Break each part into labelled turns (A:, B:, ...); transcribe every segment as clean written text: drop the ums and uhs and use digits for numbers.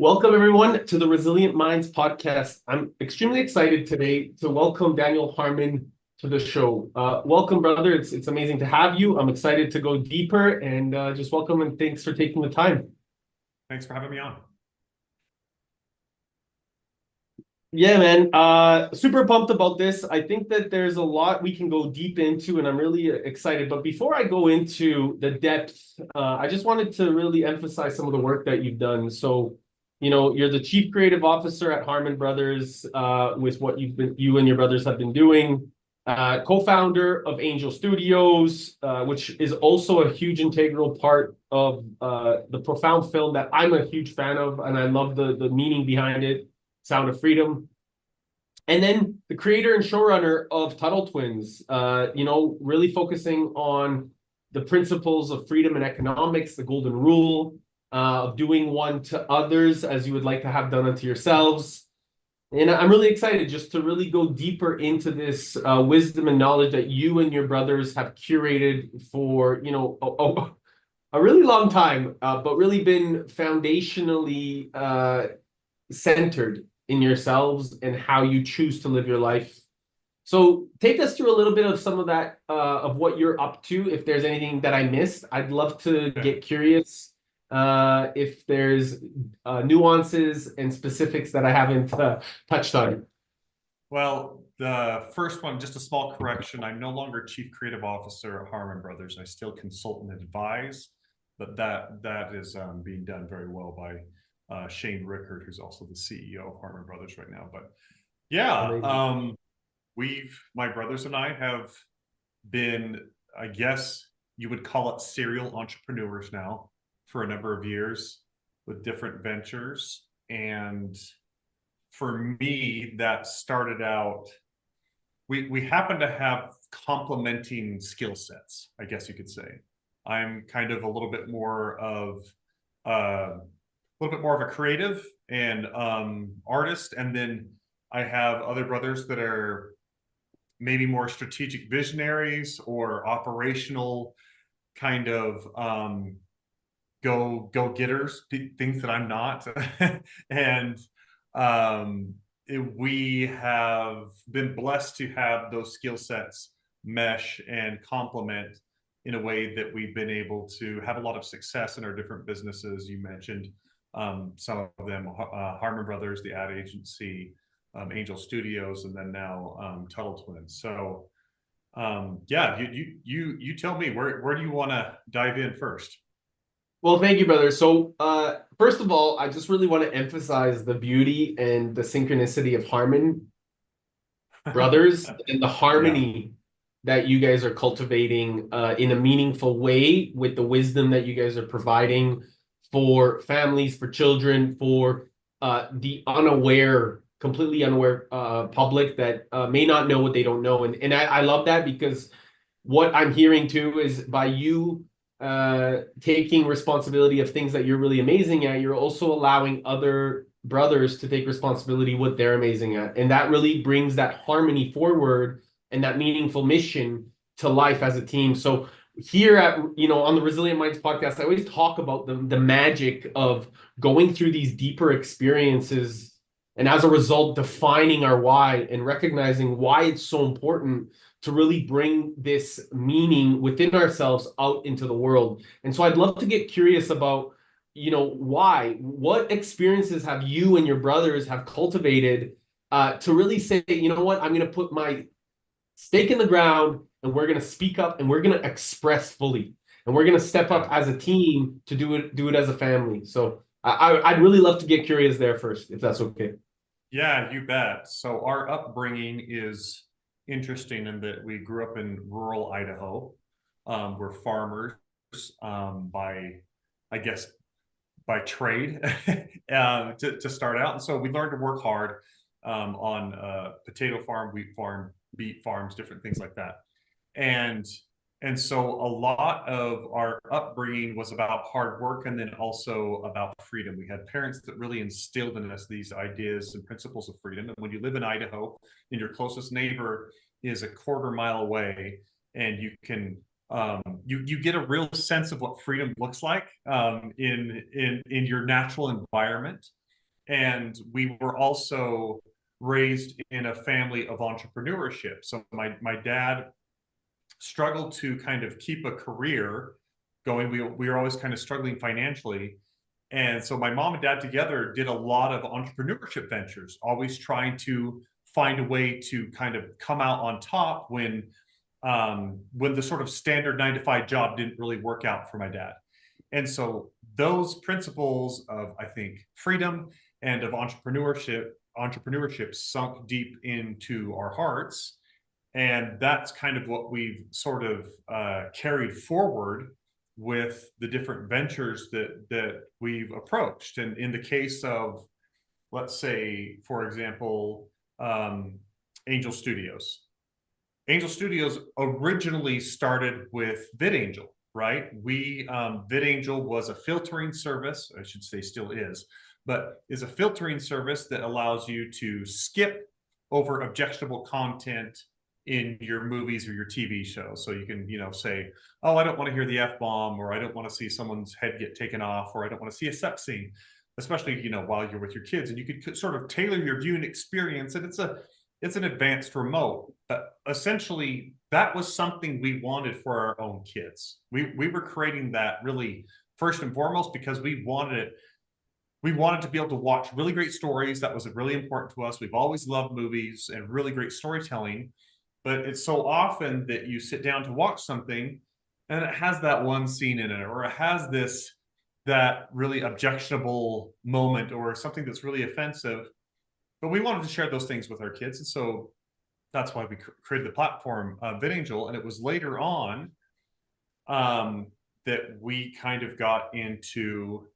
A: Welcome, everyone, to the Resilient Minds podcast. I'm extremely excited today to welcome Daniel Harmon to the show. Welcome, brother. It's amazing to have you. I'm excited to go deeper and just welcome and thanks for taking the time.
B: Thanks for having me on.
A: Yeah, man. Super pumped about this. I think that there's a lot we can go deep into, and I'm really excited. But before I go into the depth, I just wanted to really emphasize some of the work that you've done. So, you're the chief creative officer at Harmon Brothers, with what you and your brothers have been doing. Co-founder of Angel Studios, which is also a huge integral part of the profound film that I'm a huge fan of, and I love the meaning behind it. Sound of Freedom. And then the creator and showrunner of Tuttle Twins, really focusing on the principles of freedom and economics, the golden rule, of doing one to others as you would like to have done unto yourselves. And I'm really excited just to really go deeper into this wisdom and knowledge that you and your brothers have curated for, a really long time, but really been foundationally centered in yourselves and how you choose to live your life. So take us through a little bit of some of that, of what you're up to. If there's anything that I missed, I'd love to
B: Okay.
A: get curious. If there's nuances and specifics that I haven't touched on.
B: Well, the first one, just a small correction. I'm no longer Chief Creative Officer at Harmon Brothers. I still consult and advise, but that is being done very well by Shane Rickard, who's also the CEO of Harmon Brothers right now. But yeah,
A: Amazing.
B: my brothers and I have been, I guess you would call it serial entrepreneurs now for a number of years with different ventures. And for me, that started out, we happen to have complementing skill sets, I guess you could say. I'm kind of a little bit more of a creative and artist, and then I have other brothers that are maybe more strategic visionaries or operational kind of go getters, things that I'm not. And we have been blessed to have those skill sets mesh and complement in a way that we've been able to have a lot of success in our different businesses. You mentioned some of them, Harmon Brothers, the ad agency, Angel Studios, and then now Tuttle Twins. So yeah, you tell me, where do you want to dive in first?
A: Well, thank you, brother. So, first of all, I just really want to emphasize the beauty and the synchronicity of Harmon Brothers and the
B: Yeah.
A: harmony that you guys are cultivating in a meaningful way with the wisdom that you guys are providing for families, for children, for the unaware, completely unaware public that may not know what they don't know. And I love that because what I'm hearing too is by you taking responsibility of things that you're really amazing at, you're also allowing other brothers to take responsibility what they're amazing at. And that really brings that harmony forward and that meaningful mission to life as a team. So here at, on the Resilient Minds podcast, I always talk about the magic of going through these deeper experiences and as a result defining our why and recognizing why it's so important to really bring this meaning within ourselves out into the world. And so I'd love to get curious about, why, what experiences have you and your brothers have cultivated to really say, you know what, I'm going to put my stake in the ground and we're going to speak up and we're going to express fully and we're going to step up
B: Yeah.
A: as a team to do it as a family. So I'd really love to get curious there first, if that's okay.
B: Yeah, you bet. So our upbringing is interesting in that we grew up in rural Idaho. We're farmers by, I guess, by trade to start out. And so we learned to work hard on potato farm, wheat farm, beet farms, different things like that. And and so a lot of our upbringing was about hard work and then also about freedom. We had parents that really instilled in us these ideas and principles of freedom. And when you live in Idaho and your closest neighbor is a quarter mile away, and you can you get a real sense of what freedom looks like in your natural environment. And we were also raised in a family of entrepreneurship. So my dad struggled to kind of keep a career going. We were always kind of struggling financially. And so my mom and dad together did a lot of entrepreneurship ventures, always trying to find a way to kind of come out on top when the sort of standard 9 to 5 job didn't really work out for my dad. And so those principles of, I think, freedom and of entrepreneurship sunk deep into our hearts. And that's kind of what we've sort of carried forward with the different ventures that we've approached. And in the case of, let's say, for example, Angel Studios. Angel Studios originally started with VidAngel, right? VidAngel was a filtering service, I should say still is, but is a filtering service that allows you to skip over objectionable content in your movies or your TV shows. So you can, say, oh, I don't want to hear the F-bomb, or I don't want to see someone's head get taken off, or I don't want to see a sex scene, especially, while you're with your kids. And you could sort of tailor your viewing experience. And it's an advanced remote. But essentially, that was something we wanted for our own kids. We were creating that really first and foremost because we wanted to be able to watch really great stories. That was really important to us. We've always loved movies and really great storytelling. But it's so often that you sit down to watch something and it has that one scene in it, or it has that really objectionable moment, or something that's really offensive. But we wanted to share those things with our kids. And so that's why we created the platform VidAngel. And it was later on that we kind of got into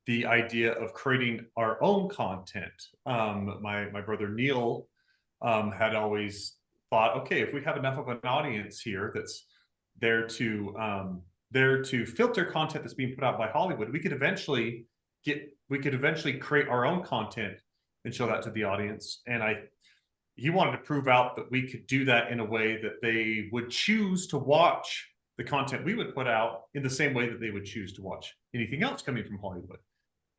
B: the idea of creating our own content. My brother Neil had always thought, okay, if we have enough of an audience here that's there to filter content that's being put out by Hollywood, we could eventually create our own content and show that to the audience. And he wanted to prove out that we could do that in a way that they would choose to watch the content we would put out in the same way that they would choose to watch anything else coming from Hollywood.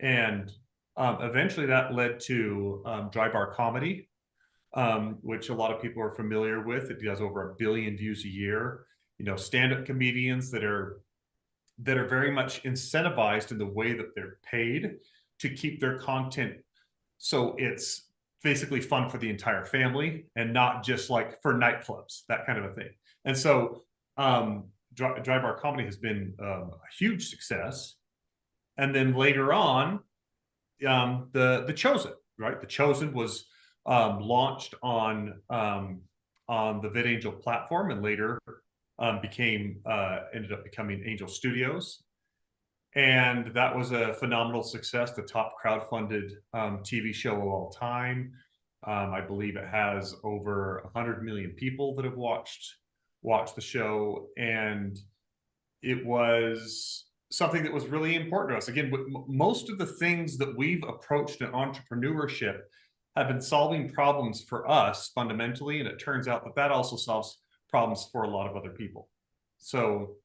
B: And eventually that led to Dry Bar Comedy, which a lot of people are familiar with. It does over 1 billion views a year. Stand-up comedians that are very much incentivized in the way that they're paid to keep their content so it's basically fun for the entire family and not just like for nightclubs, that kind of a thing. And so Dry Bar Comedy has been a huge success. And then later on, the Chosen, right? The Chosen was launched on the VidAngel platform, and later ended up becoming Angel Studios. And that was a phenomenal success, the top crowdfunded TV show of all time. I believe it has over 100 million people that have watched the show. And it was something that was really important to us. Again, most of the things that we've approached in entrepreneurship have been solving problems for us fundamentally. And it turns out that also solves problems for a lot of other people. So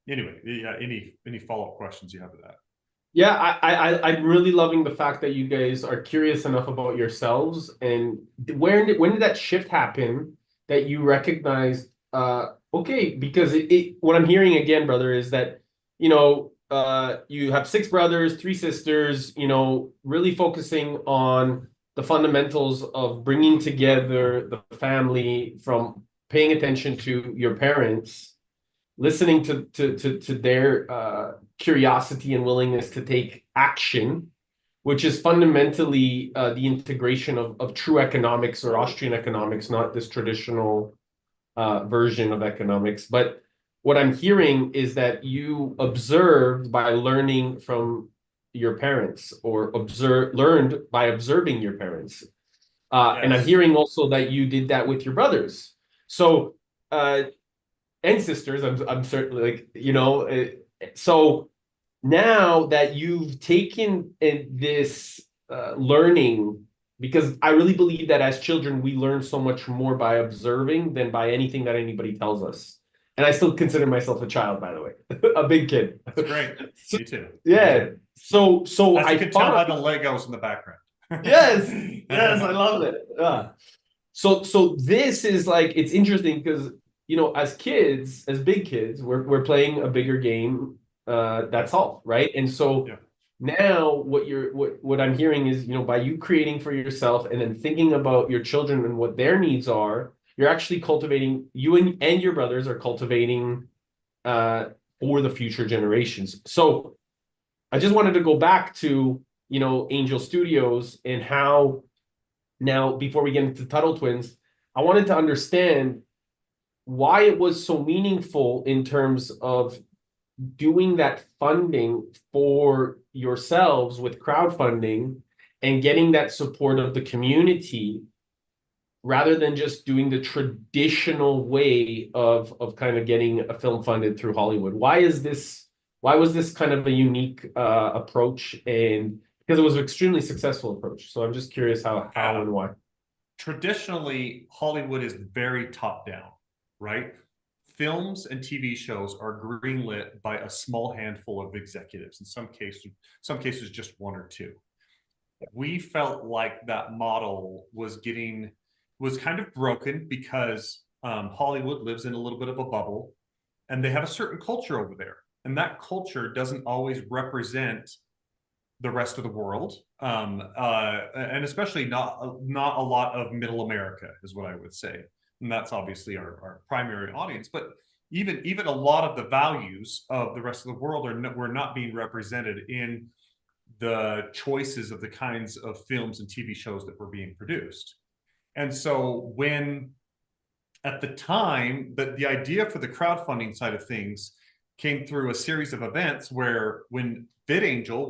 B: anyway, yeah, any follow-up questions you have to that?
A: Yeah, I'm really loving the fact that you guys are curious enough about yourselves. And when did that shift happen that you recognized, okay, because what I'm hearing again, brother, is that, you have 6 brothers, 3 sisters, really focusing on the fundamentals of bringing together the family, from paying attention to your parents, listening to their curiosity and willingness to take action, which is fundamentally the integration of true economics, or Austrian economics, not this traditional version of economics. But what I'm hearing is that you observed by learning from your parents, or learned by observing your parents.
B: Yes.
A: And I'm hearing also that you did that with your brothers. So, and sisters, I'm certainly so now that you've taken this learning, because I really believe that as children, we learn so much more by observing than by anything that anybody tells us. And I still consider myself a child, by the way, a big kid.
B: That's great.
A: So,
B: Me too.
A: yeah. So
B: As you can tell by the Legos in the background.
A: Yes, yes, I love it. Yeah. So this is like it's interesting because as kids, as big kids, we're playing a bigger game.
B: Yeah,
A: That's all, right? And so
B: yeah,
A: now what I'm hearing is by you creating for yourself and then thinking about your children and what their needs are, you're actually cultivating you and your brothers are cultivating uh for the future generations. So I just wanted to go back to Angel Studios and how now, before we get into Tuttle Twins, I wanted to understand why it was so meaningful in terms of doing that funding for yourselves with crowdfunding and getting that support of the community rather than just doing the traditional way of kind of getting a film funded through Hollywood. Why was this kind of a unique approach? And because it was an extremely successful approach. So I'm just curious how
B: yeah.
A: and why.
B: Traditionally, Hollywood is very top down, right? Films and TV shows are greenlit by a small handful of executives. In some cases just one or two. We felt like that model was kind of broken because Hollywood lives in a little bit of a bubble, and they have a certain culture over there, and that culture doesn't always represent the rest of the world, and especially not a lot of Middle America is what I would say, and that's obviously our primary audience. But even a lot of the values of the rest of the world were not being represented in the choices of the kinds of films and TV shows that were being produced. And so when at the time the idea for the crowdfunding side of things came through a series of events where when VidAngel